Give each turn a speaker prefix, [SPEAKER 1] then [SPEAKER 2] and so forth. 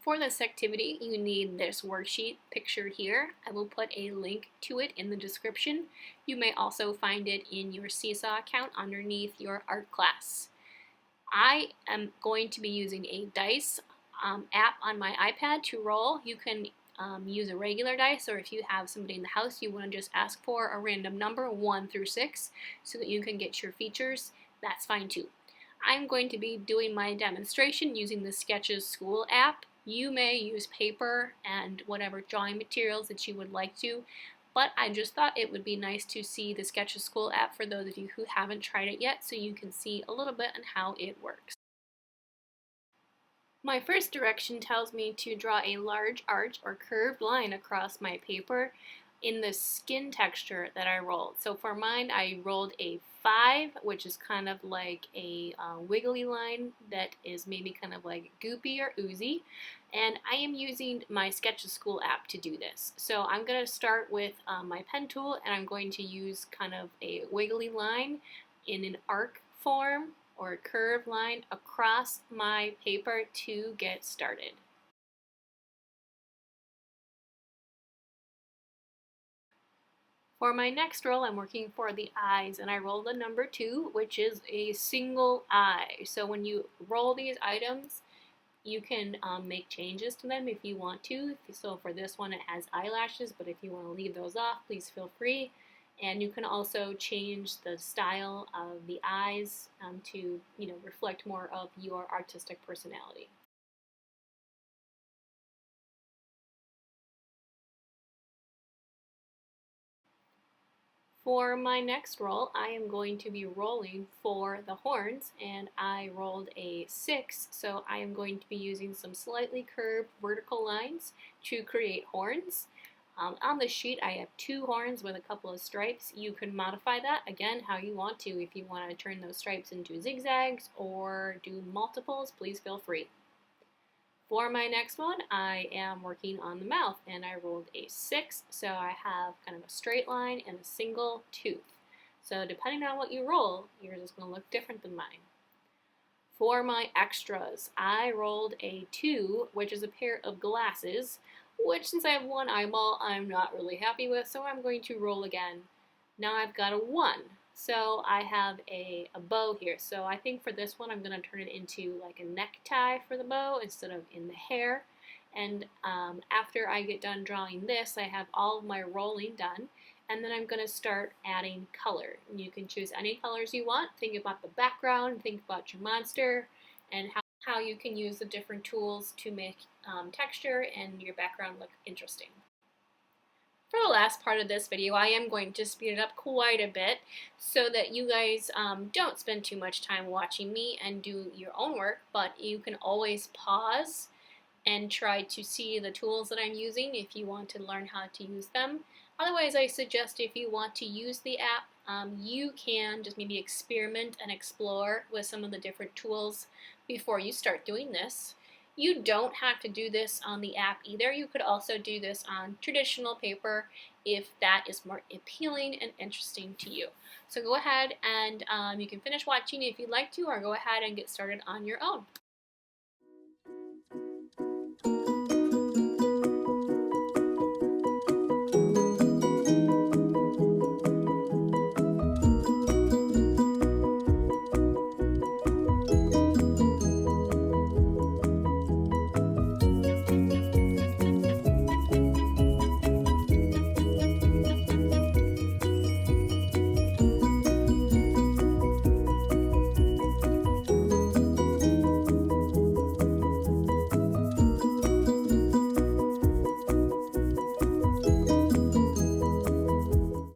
[SPEAKER 1] For this activity, you need this worksheet pictured here. I will put a link to it in the description. You may also find it in your Seesaw account underneath your art class. I am going to be using a dice app on my iPad to roll. You can use a regular dice, or if you have somebody in the house, you want to just ask for a random number 1 through 6 so that you can get your features. That's fine too. I'm going to be doing my demonstration using the Sketches School app. You may use paper and whatever drawing materials that you would like to, but I just thought it would be nice to see the Sketches School app for those of you who haven't tried it yet, so you can see a little bit on how it works. My first direction tells me to draw a large arch or curved line across my paper in the skin texture that I rolled. So for mine, I rolled a 5, which is kind of like a wiggly line that is maybe kind of like goopy or oozy. And I am using my Sketches School app to do this. So I'm going to start with my pen tool, and I'm going to use kind of a wiggly line in an arc form or a curved line across my paper to get started. For my next roll, I'm working for the eyes, and I rolled a number 2, which is a single eye. So when you roll these items, you can make changes to them if you want to. So for this one, it has eyelashes, but if you want to leave those off, please feel free. And you can also change the style of the eyes to reflect more of your artistic personality. For my next roll, I am going to be rolling for the horns, and I rolled a 6, so I am going to be using some slightly curved vertical lines to create horns. On the sheet, I have 2 horns with a couple of stripes. You can modify that, again, how you want to. If you want to turn those stripes into zigzags or do multiples, please feel free. For my next one, I am working on the mouth, and I rolled a 6, so I have kind of a straight line and a single tooth. So depending on what you roll, yours is going to look different than mine. For my extras, I rolled a 2, which is a pair of glasses, which since I have one eyeball, I'm not really happy with, so I'm going to roll again. Now I've got a 1. So I have a bow here. So I think for this one, I'm going to turn it into like a necktie for the bow instead of in the hair. And after I get done drawing this, I have all of my rolling done. And then I'm going to start adding color. And you can choose any colors you want. Think about the background, think about your monster, and how you can use the different tools to make texture and your background look interesting. For the last part of this video, I am going to speed it up quite a bit so that you guys don't spend too much time watching me and do your own work, but you can always pause and try to see the tools that I'm using if you want to learn how to use them. Otherwise, I suggest if you want to use the app, you can just maybe experiment and explore with some of the different tools before you start doing this. You don't have to do this on the app either. You could also do this on traditional paper if that is more appealing and interesting to you. So go ahead and you can finish watching if you'd like to, or go ahead and get started on your own.